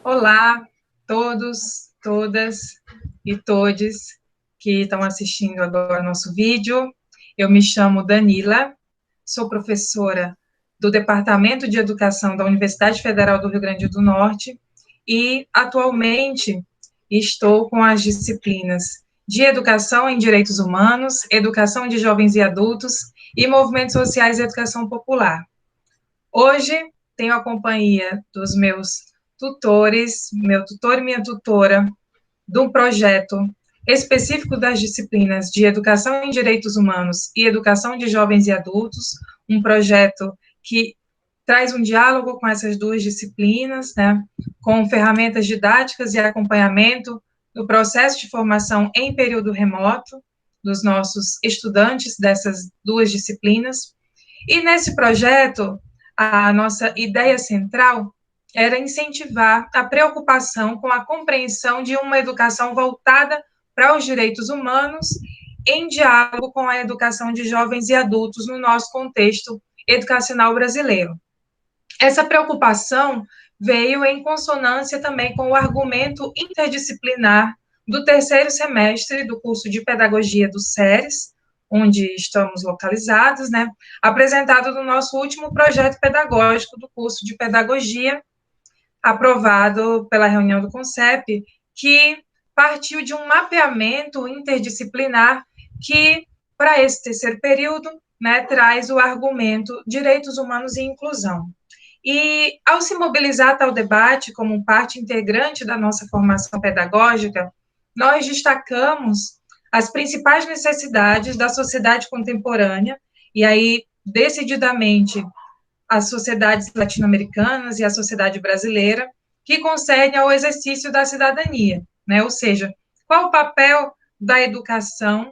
Olá, todos, todas e todes que estão assistindo agora nosso vídeo. Eu me chamo Danila, sou professora do Departamento de Educação da Universidade Federal do Rio Grande do Norte e, atualmente, estou com as disciplinas de Educação em Direitos Humanos, Educação de Jovens e Adultos e Movimentos Sociais e Educação Popular. Hoje, tenho a companhia dos meus tutores, meu tutor e minha tutora, de um projeto específico das disciplinas de Educação em Direitos Humanos e Educação de Jovens e Adultos, um projeto que traz um diálogo com essas duas disciplinas, né, com ferramentas didáticas e acompanhamento no processo de formação em período remoto dos nossos estudantes dessas duas disciplinas. E nesse projeto, a nossa ideia central era incentivar a preocupação com a compreensão de uma educação voltada para os direitos humanos, em diálogo com a educação de jovens e adultos no nosso contexto educacional brasileiro. Essa preocupação veio em consonância também com o argumento interdisciplinar do terceiro semestre do curso de Pedagogia do SERES, onde estamos localizados, né, apresentado no nosso último projeto pedagógico do curso de Pedagogia, aprovado pela reunião do CONCEP, que partiu de um mapeamento interdisciplinar que, para esse terceiro período, né, traz o argumento direitos humanos e inclusão. E, ao se mobilizar tal debate como parte integrante da nossa formação pedagógica, nós destacamos as principais necessidades da sociedade contemporânea, e aí, decididamente, as sociedades latino-americanas e a sociedade brasileira, que concerne ao exercício da cidadania, né? Ou seja, qual o papel da educação,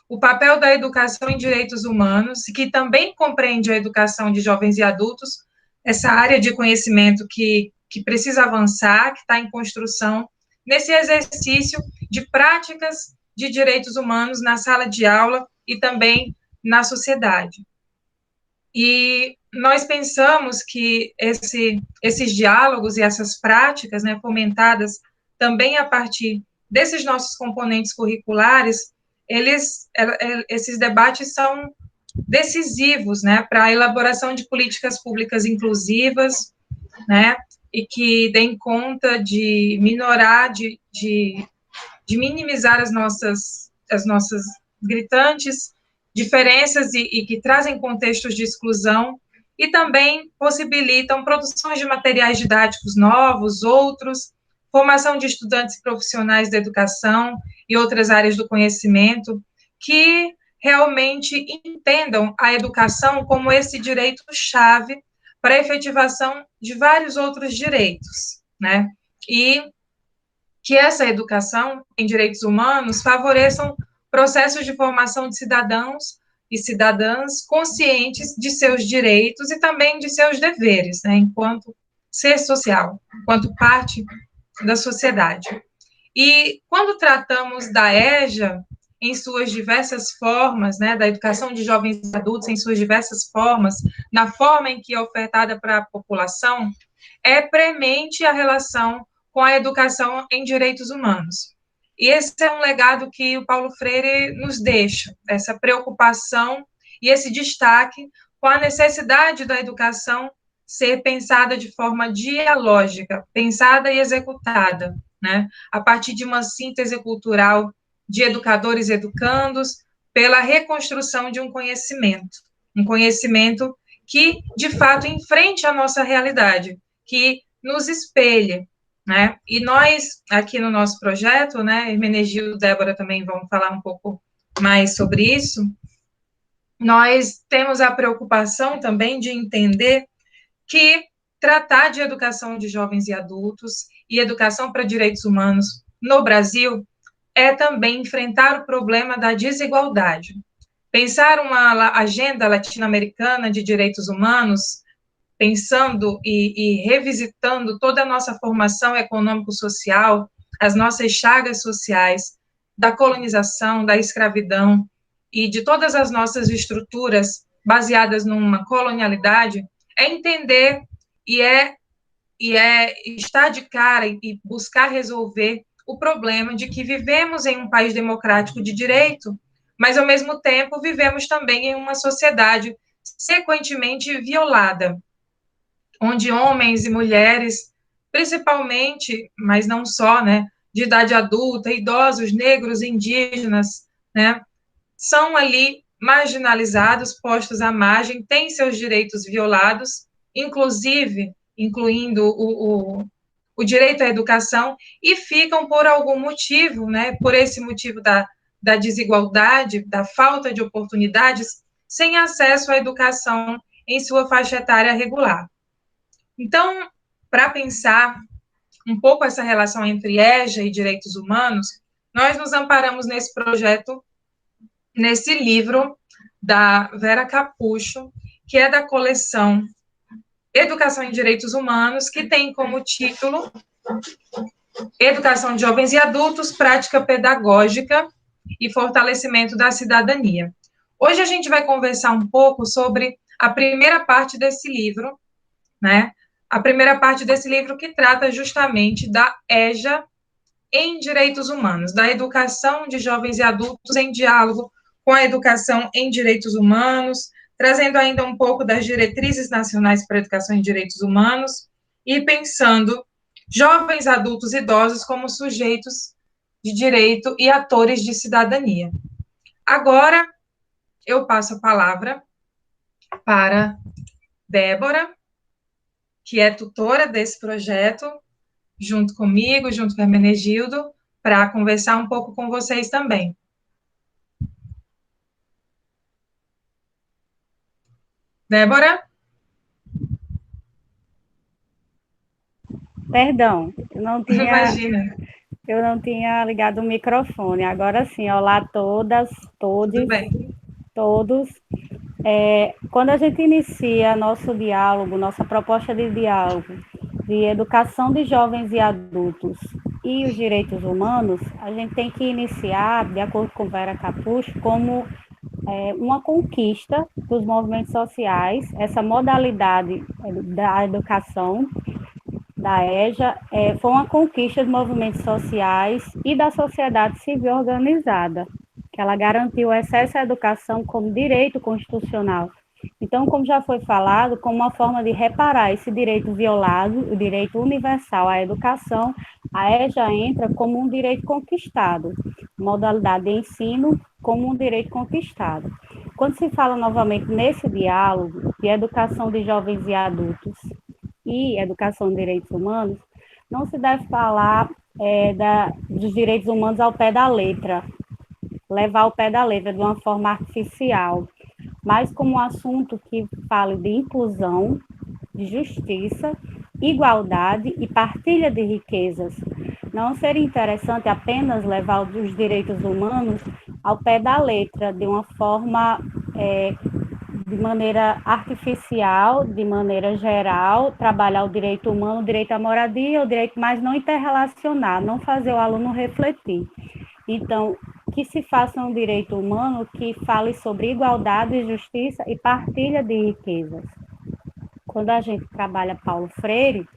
o papel da educação em direitos humanos, que também compreende a educação de jovens e adultos, essa área de conhecimento que precisa avançar, que está em construção, nesse exercício de práticas de direitos humanos na sala de aula e também na sociedade. E nós pensamos que esses diálogos e essas práticas, né, fomentadas também a partir desses nossos componentes curriculares, esses debates são decisivos, né, para a elaboração de políticas públicas inclusivas, né, e que deem conta de minorar, de minimizar as nossas gritantes diferenças e que trazem contextos de exclusão e também possibilitam produções de materiais didáticos novos, outros, formação de estudantes e profissionais da educação e outras áreas do conhecimento que realmente entendam a educação como esse direito-chave para a efetivação de vários outros direitos, né? E que essa educação em direitos humanos favoreçam processos de formação de cidadãos e cidadãs conscientes de seus direitos e também de seus deveres, né, enquanto ser social, enquanto parte da sociedade. E quando tratamos da EJA em suas diversas formas, né, da educação de jovens e adultos em suas diversas formas, na forma em que é ofertada para a população, é premente a relação com a educação em direitos humanos. E esse é um legado que o Paulo Freire nos deixa, essa preocupação e esse destaque com a necessidade da educação ser pensada de forma dialógica, pensada e executada, né, a partir de uma síntese cultural de educadores e educandos, pela reconstrução de um conhecimento que, de fato, enfrente a nossa realidade, que nos espelhe, né? E nós, aqui no nosso projeto, né, Hermenegildo e Débora também vão falar um pouco mais sobre isso, nós temos a preocupação também de entender que tratar de educação de jovens e adultos e educação para direitos humanos no Brasil é também enfrentar o problema da desigualdade. Pensar uma agenda latino-americana de direitos humanos, pensando e revisitando toda a nossa formação econômico-social, as nossas chagas sociais da colonização, da escravidão e de todas as nossas estruturas baseadas numa colonialidade, é entender e é e é estar de cara e buscar resolver o problema de que vivemos em um país democrático de direito, mas, ao mesmo tempo, vivemos também em uma sociedade frequentemente violada, onde homens e mulheres, principalmente, mas não só, né, de idade adulta, idosos, negros, indígenas, né, são ali marginalizados, postos à margem, têm seus direitos violados, incluindo o direito à educação, e ficam por algum motivo, né, por esse motivo da desigualdade, da falta de oportunidades, sem acesso à educação em sua faixa etária regular. Então, para pensar um pouco essa relação entre EJA e direitos humanos, nós nos amparamos nesse projeto, nesse livro da Vera Capucho, que é da coleção Educação em Direitos Humanos, que tem como título Educação de Jovens e Adultos, Prática Pedagógica e Fortalecimento da Cidadania. Hoje a gente vai conversar um pouco sobre a primeira parte desse livro, né? A primeira parte desse livro que trata justamente da EJA em direitos humanos, da educação de jovens e adultos em diálogo com a educação em direitos humanos, trazendo ainda um pouco das diretrizes nacionais para a educação em direitos humanos e pensando jovens, adultos e idosos como sujeitos de direito e atores de cidadania. Agora, eu passo a palavra para Débora, que é tutora desse projeto, junto comigo, junto com a Hermenegildo, para conversar um pouco com vocês também. Débora? Perdão, Imagina. eu não tinha ligado o microfone. Agora sim, olá a todas, Tudo todos, bem. todos. Quando a gente inicia nosso diálogo, nossa proposta de diálogo de educação de jovens e adultos e os direitos humanos, a gente tem que iniciar, de acordo com Vera Capucho, como uma conquista dos movimentos sociais, essa modalidade da educação da EJA foi uma conquista dos movimentos sociais e da sociedade civil organizada, que ela garantiu o acesso à educação como direito constitucional. Então, como já foi falado, como uma forma de reparar esse direito violado, o direito universal à educação, a EJA entra como um direito conquistado, modalidade de ensino como um direito conquistado. Quando se fala novamente nesse diálogo de educação de jovens e adultos e educação de direitos humanos, não se deve falar dos direitos humanos ao pé da letra, levar ao pé da letra de uma forma artificial, mas como um assunto que fale de inclusão, de justiça, igualdade e partilha de riquezas. Não seria interessante apenas levar os direitos humanos ao pé da letra, de uma forma de maneira artificial, de maneira geral, trabalhar o direito humano, o direito à moradia, o direito, mas não interrelacionar, não fazer o aluno refletir. Então, que se faça um direito humano que fale sobre igualdade, justiça e partilha de riquezas. Quando a gente trabalha Paulo Freire,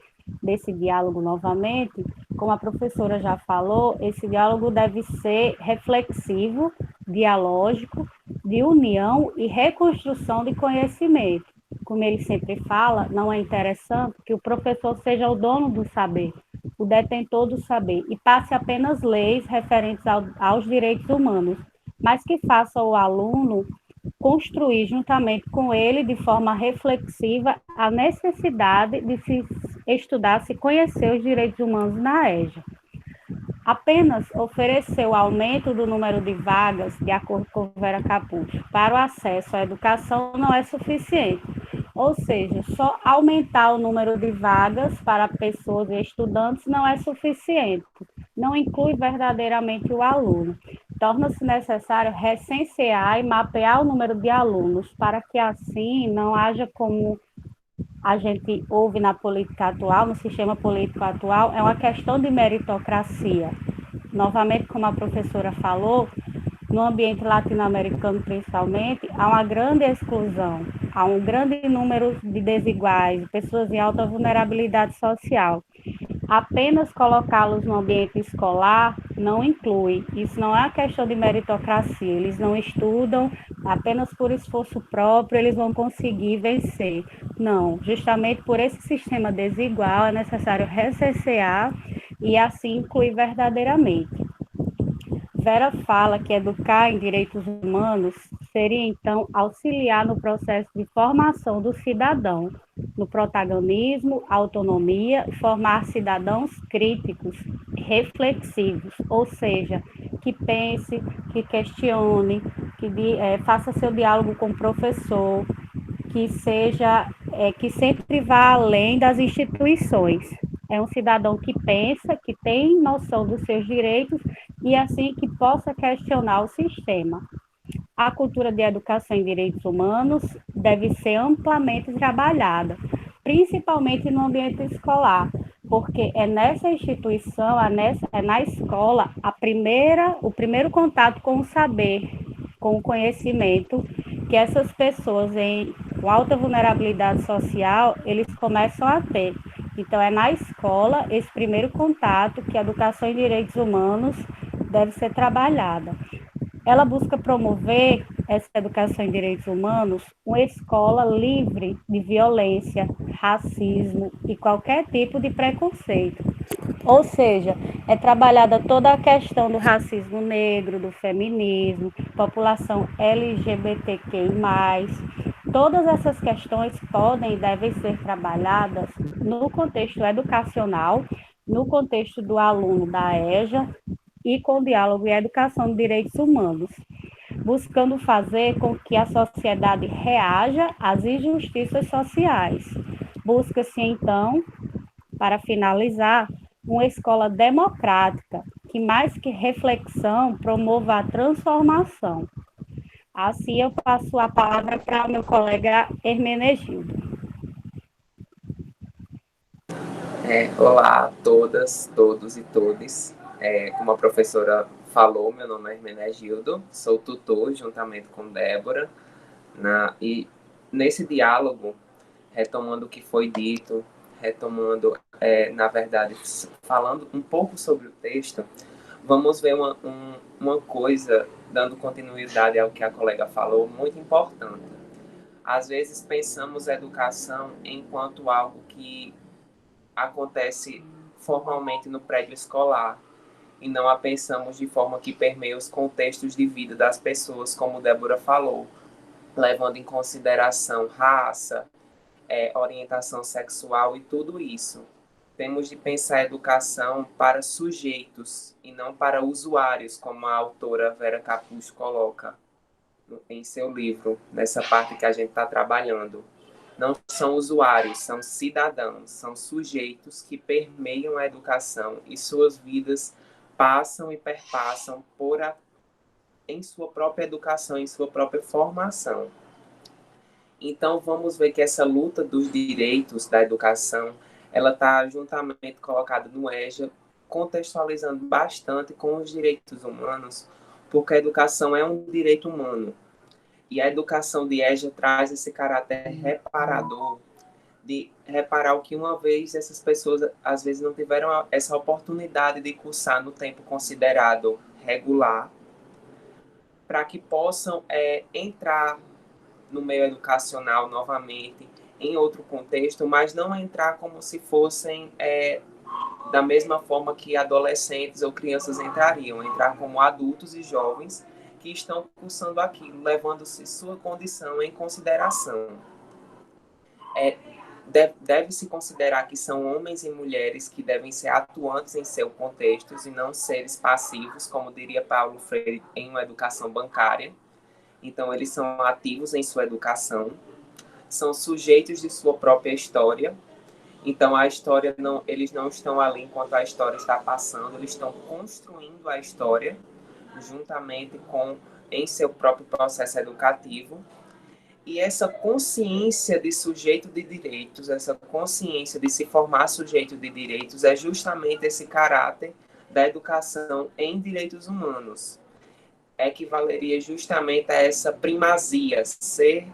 desse diálogo novamente, como a professora já falou, esse diálogo deve ser reflexivo, dialógico, de união e reconstrução de conhecimento. Como ele sempre fala, não é interessante que o professor seja o dono do saber, o detentor do saber, e passe apenas leis referentes aos direitos humanos, mas que faça o aluno construir juntamente com ele, de forma reflexiva, a necessidade de se estudar, se conhecer os direitos humanos na EJA. Apenas oferecer o aumento do número de vagas, de acordo com Vera Capucho, para o acesso à educação não é suficiente. Ou seja, só aumentar o número de vagas para pessoas e estudantes não é suficiente. Não inclui verdadeiramente o aluno. Torna-se necessário recensear e mapear o número de alunos, para que assim não haja como a gente ouve na política atual, no sistema político atual, é uma questão de meritocracia. Novamente, como a professora falou, no ambiente latino-americano principalmente, há uma grande exclusão, há um grande número de desiguais, pessoas em alta vulnerabilidade social. Apenas colocá-los no ambiente escolar não inclui. Isso não é uma questão de meritocracia. Eles não estudam apenas por esforço próprio, eles vão conseguir vencer. Não, justamente por esse sistema desigual é necessário recensear e assim incluir verdadeiramente. Vera fala que educar em direitos humanos seria, então, auxiliar no processo de formação do cidadão, no protagonismo, autonomia, formar cidadãos críticos, reflexivos, ou seja, que pense, que questione, que faça seu diálogo com o professor, que seja, que sempre vá além das instituições. É um cidadão que pensa, que tem noção dos seus direitos e assim que possa questionar o sistema. A cultura de educação em direitos humanos deve ser amplamente trabalhada, principalmente no ambiente escolar, porque é nessa instituição, é na escola, o primeiro contato com o saber, com o conhecimento, que essas pessoas com alta vulnerabilidade social, eles começam a ter. Então, é na escola esse primeiro contato que a educação em direitos humanos deve ser trabalhada. Ela busca promover essa educação em direitos humanos uma escola livre de violência, racismo e qualquer tipo de preconceito. Ou seja, é trabalhada toda a questão do racismo negro, do feminismo, população LGBTQI+. Todas essas questões podem e devem ser trabalhadas no contexto educacional, no contexto do aluno da EJA e com diálogo e educação de direitos humanos, buscando fazer com que a sociedade reaja às injustiças sociais. Busca-se, então, para finalizar, uma escola democrática, que mais que reflexão, promova a transformação. Assim, eu passo a palavra para o meu colega Hermenegildo. Olá a todas, todos e todes. Como a professora falou, meu nome é Hermenegildo, sou tutor juntamente com Débora. E nesse diálogo, retomando o que foi dito, na verdade, falando um pouco sobre o texto, vamos ver uma coisa, dando continuidade ao que a colega falou, muito importante. Às vezes pensamos a educação enquanto algo que acontece formalmente no prédio escolar e não a pensamos de forma que permeia os contextos de vida das pessoas, como Débora falou, levando em consideração raça, orientação sexual e tudo isso. Temos de pensar a educação para sujeitos e não para usuários, como a autora Vera Capuz coloca em seu livro, nessa parte que a gente está trabalhando. Não são usuários, são cidadãos, são sujeitos que permeiam a educação e suas vidas passam e perpassam em sua própria educação, em sua própria formação. Então, vamos ver que essa luta dos direitos da educação, ela está juntamente colocada no EJA, contextualizando bastante com os direitos humanos, porque a educação é um direito humano. E a educação de EJA traz esse caráter reparador, de reparar o que uma vez essas pessoas, às vezes, não tiveram essa oportunidade de cursar no tempo considerado regular, para que possam entrar no meio educacional novamente, em outro contexto, mas não entrar como se fossem da mesma forma que adolescentes ou crianças entrariam, entrar como adultos e jovens que estão cursando aquilo, levando-se sua condição em consideração. Deve-se considerar que são homens e mulheres que devem ser atuantes em seus contextos e não seres passivos, como diria Paulo Freire, em uma educação bancária. Então, eles são ativos em sua educação, são sujeitos de sua própria história. Então, eles não estão ali enquanto a história está passando, eles estão construindo a história juntamente em seu próprio processo educativo. E essa consciência de sujeito de direitos, essa consciência de se formar sujeito de direitos, é justamente esse caráter da educação em direitos humanos. Equivaleria justamente a essa primazia, ser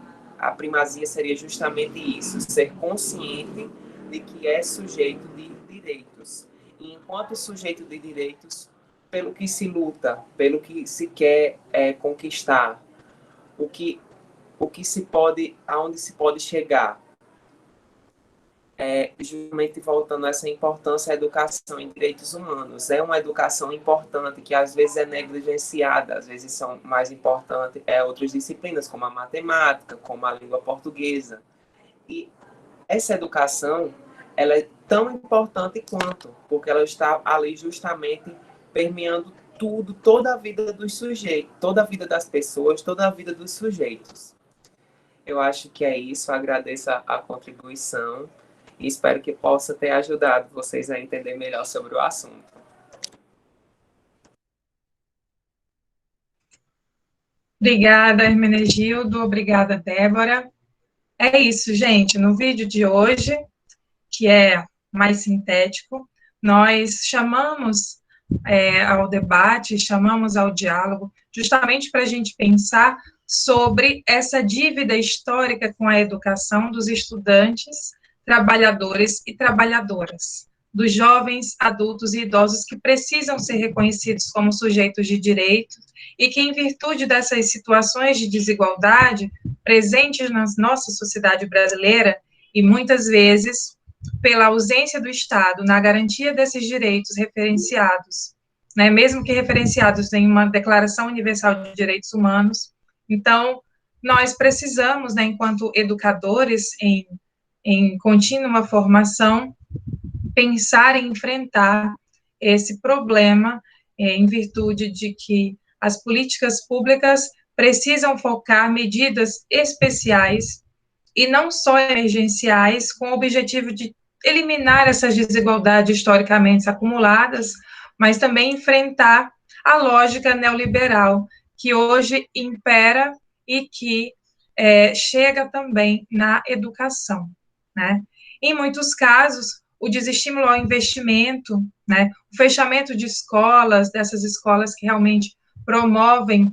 a primazia seria justamente isso, ser consciente de que é sujeito de direitos. E enquanto sujeito de direitos, pelo que se luta, pelo que se quer conquistar, o que se pode, aonde se pode chegar, justamente voltando a essa importância da educação em direitos humanos. É uma educação importante que às vezes é negligenciada, às vezes são mais importantes outras disciplinas, como a matemática, como a língua portuguesa. E essa educação, ela é tão importante quanto, porque ela está ali justamente permeando tudo, toda a vida dos sujeitos, toda a vida das pessoas, toda a vida dos sujeitos. Eu acho que é isso, agradeço a contribuição e espero que possa ter ajudado vocês a entender melhor sobre o assunto. Obrigada, Hermenegildo, obrigada, Débora. É isso, gente, no vídeo de hoje, que é mais sintético, nós chamamos ao debate, chamamos ao diálogo, justamente para a gente pensar sobre essa dívida histórica com a educação dos estudantes, trabalhadores e trabalhadoras, dos jovens, adultos e idosos que precisam ser reconhecidos como sujeitos de direito e que, em virtude dessas situações de desigualdade presentes na nossa sociedade brasileira, e muitas vezes pela ausência do Estado na garantia desses direitos referenciados, né, mesmo que referenciados em uma Declaração Universal de Direitos Humanos. Então, nós precisamos, né, enquanto educadores em contínua formação, pensar em enfrentar esse problema em virtude de que as políticas públicas precisam focar medidas especiais e não só emergenciais, com o objetivo de eliminar essas desigualdades historicamente acumuladas, mas também enfrentar a lógica neoliberal que hoje impera e que chega também na educação, né? Em muitos casos, o desestímulo ao investimento, né, o fechamento de escolas, dessas escolas que realmente promovem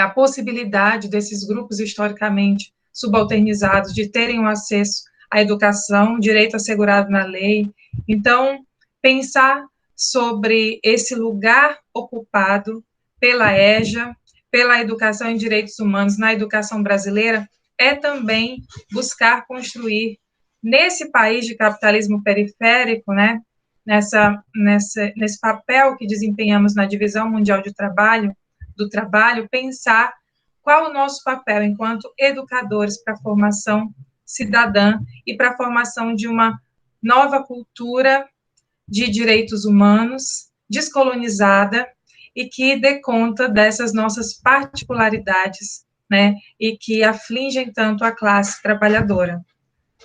a possibilidade desses grupos historicamente subalternizados de terem um acesso à educação, direito assegurado na lei. Então, pensar sobre esse lugar ocupado pela EJA, pela educação em direitos humanos na educação brasileira, é também buscar construir, nesse país de capitalismo periférico, né, nesse papel que desempenhamos na divisão mundial do trabalho, pensar qual o nosso papel enquanto educadores para a formação cidadã e para a formação de uma nova cultura de direitos humanos, descolonizada, e que dê conta dessas nossas particularidades, né, e que afligem tanto a classe trabalhadora.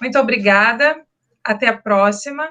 Muito obrigada, até a próxima.